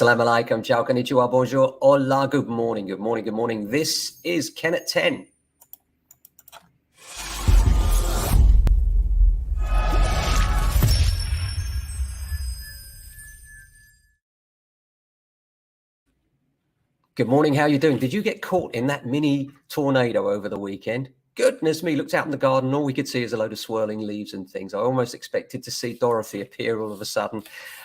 Assalamu alaikum, ciao, konnichiwa, bonjour, hola, good morning, good morning, good morning. This is Ken at 10. Good morning, how are you doing? Did you get caught in that mini tornado over the weekend? Goodness me, looked out in the garden, all we could see is a load of swirling leaves and things. I almost expected to see Dorothy appear all of a sudden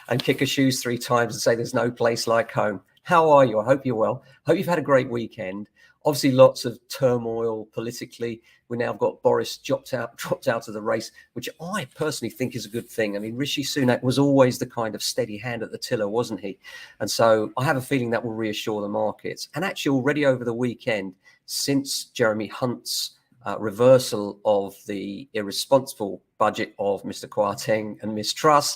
and kick her shoes 3 times and say there's no place like home. How are you? I hope you're well. Hope you've had a great weekend. Obviously, lots of turmoil politically. We now have got Boris dropped out of the race, which I personally think is a good thing. I mean, Rishi Sunak was always the kind of steady hand at the tiller, wasn't he? And so I have a feeling that will reassure the markets. And actually, already over the weekend, since Jeremy Hunt's reversal of the irresponsible budget of Mr. Kwarteng and Ms. Truss,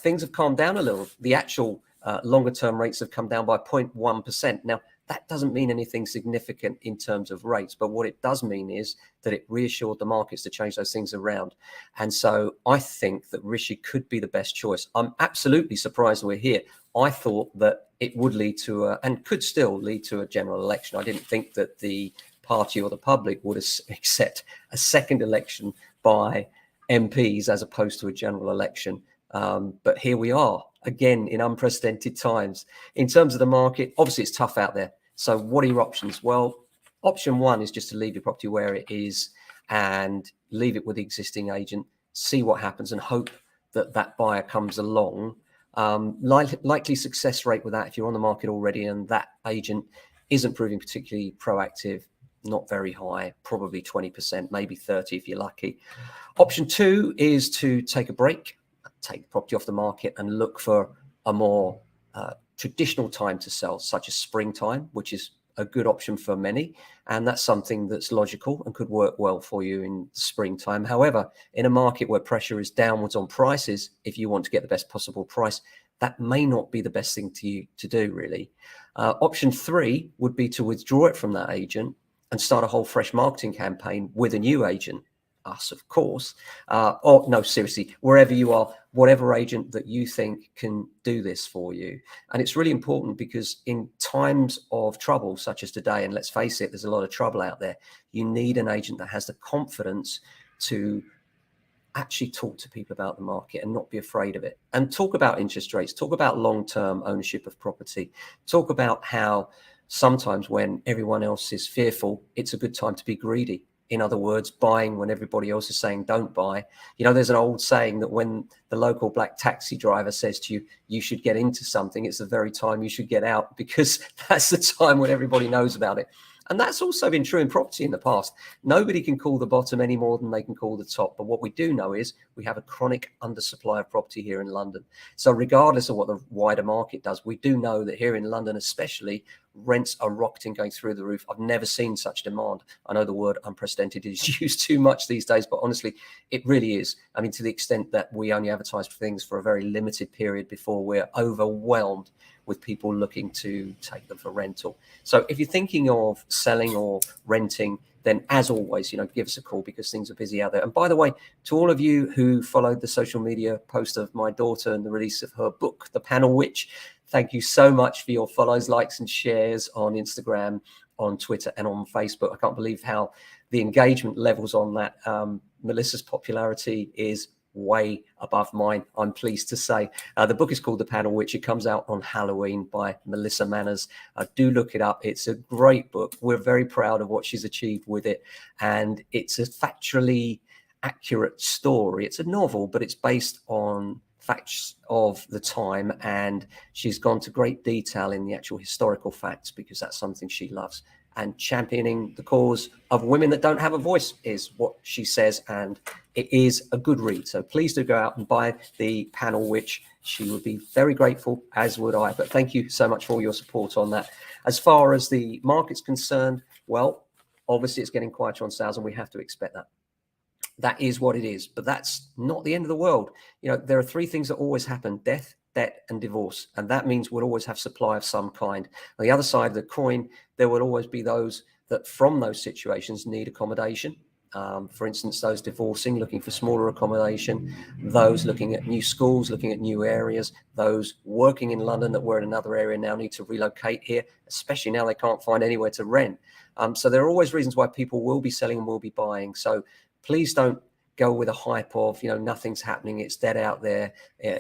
things have calmed down a little. The actual longer term rates have come down by 0.1%. Now, that doesn't mean anything significant in terms of rates, but what it does mean is that it reassured the markets to change those things around. And so I think that Rishi could be the best choice. I'm absolutely surprised we're here. I thought that it would lead to and could still lead to a general election. I didn't think that the party or the public would accept a second election by MPs as opposed to a general election. But here we are again in unprecedented times. In terms of the market, obviously it's tough out there. So what are your options? Well, option one is just to leave your property where it is and leave it with the existing agent, see what happens and hope that that buyer comes along. Likely success rate with that, if you're on the market already and that agent isn't proving particularly proactive, not very high, probably 20%, maybe 30 if you're lucky. Option two is to take a break, take the property off the market and look for a more traditional time to sell, such as springtime, which is a good option for many. And that's something that's logical and could work well for you in springtime. However, in a market where pressure is downwards on prices, if you want to get the best possible price, that may not be the best thing to do, really. Option three would be to withdraw it from that agent and start a whole fresh marketing campaign with a new agent. Us, of course, or no, seriously, wherever you are, whatever agent that you think can do this for you. And it's really important because in times of trouble, such as today, and let's face it, there's a lot of trouble out there, you need an agent that has the confidence to actually talk to people about the market and not be afraid of it. And talk about interest rates, talk about long-term ownership of property, talk about how sometimes when everyone else is fearful, it's a good time to be greedy. In other words, buying when everybody else is saying don't buy. You know, there's an old saying that when the local black taxi driver says to you, you should get into something, it's the very time you should get out, because that's the time when everybody knows about it. And that's also been true in property in the past. Nobody can call the bottom any more than they can call the top. But what we do know is we have a chronic undersupply of property here in London. So regardless of what the wider market does, we do know that here in London especially, rents are rocketing, going through the roof. I've never seen such demand. I know the word unprecedented is used too much these days, but honestly, it really is. I mean, to the extent that we only advertise for things for a very limited period before we're overwhelmed with people looking to take them for rental. So if you're thinking of selling or renting, then as always, give us a call because things are busy out there. And by the way, to all of you who followed the social media post of my daughter and the release of her book, The Panel Witch, thank you so much for your follows, likes and shares on Instagram, on Twitter and on Facebook. I can't believe how the engagement levels on that. Melissa's popularity is way above mine, I'm pleased to say. The book is called The Panel Witch. It comes out on Halloween by Melissa Manners. Do look it up. It's a great book. We're very proud of what she's achieved with it. And it's a factually accurate story. It's a novel, but it's based on facts of the time. And she's gone to great detail in the actual historical facts because that's something she loves. And championing the cause of women that don't have a voice is what she says, and it is a good read. So please do go out and buy The Panel Witch. She would be very grateful, as would I. But thank you so much for all your support on that. As far as the market's concerned, well, obviously it's getting quieter on sales, and we have to expect that. That is what it is, but that's not the end of the world. There are 3 things that always happen: death, debt and divorce. And that means we'll always have supply of some kind. On the other side of the coin, there will always be those that from those situations need accommodation. For instance, those divorcing, looking for smaller accommodation, those looking at new schools, looking at new areas, those working in London that were in another area now need to relocate here, especially now they can't find anywhere to rent. So there are always reasons why people will be selling and will be buying. So please don't go with a hype of, nothing's happening, it's dead out there,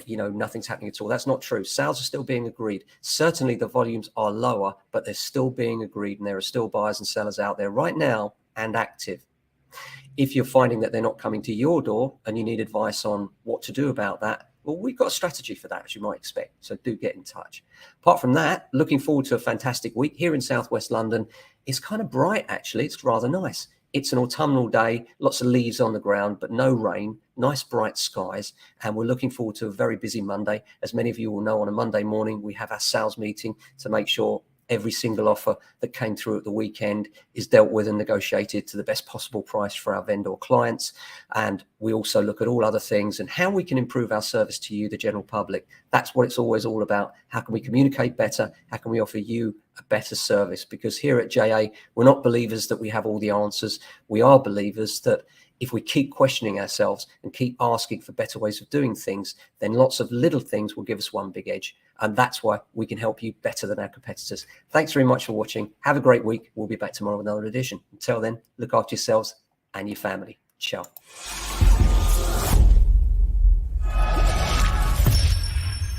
nothing's happening at all. That's not true. Sales are still being agreed. Certainly the volumes are lower, but they're still being agreed, and there are still buyers and sellers out there right now and active. If you're finding that they're not coming to your door and you need advice on what to do about that, well, we've got a strategy for that, as you might expect. So do get in touch. Apart from that, looking forward to a fantastic week here in Southwest London. It's kind of bright, actually. It's rather nice. It's an autumnal day, lots of leaves on the ground, but no rain, nice bright skies. And we're looking forward to a very busy Monday. As many of you will know, on a Monday morning, we have our sales meeting to make sure every single offer that came through at the weekend is dealt with and negotiated to the best possible price for our vendor clients. And we also look at all other things and how we can improve our service to you, the general public. That's what it's always all about. How can we communicate better? How can we offer you a better service? Because here at JA, we're not believers that we have all the answers. We are believers that if we keep questioning ourselves and keep asking for better ways of doing things, then lots of little things will give us one big edge. And that's why we can help you better than our competitors. Thanks very much for watching. Have a great week. We'll be back tomorrow with another edition. Until then, look after yourselves and your family. Ciao.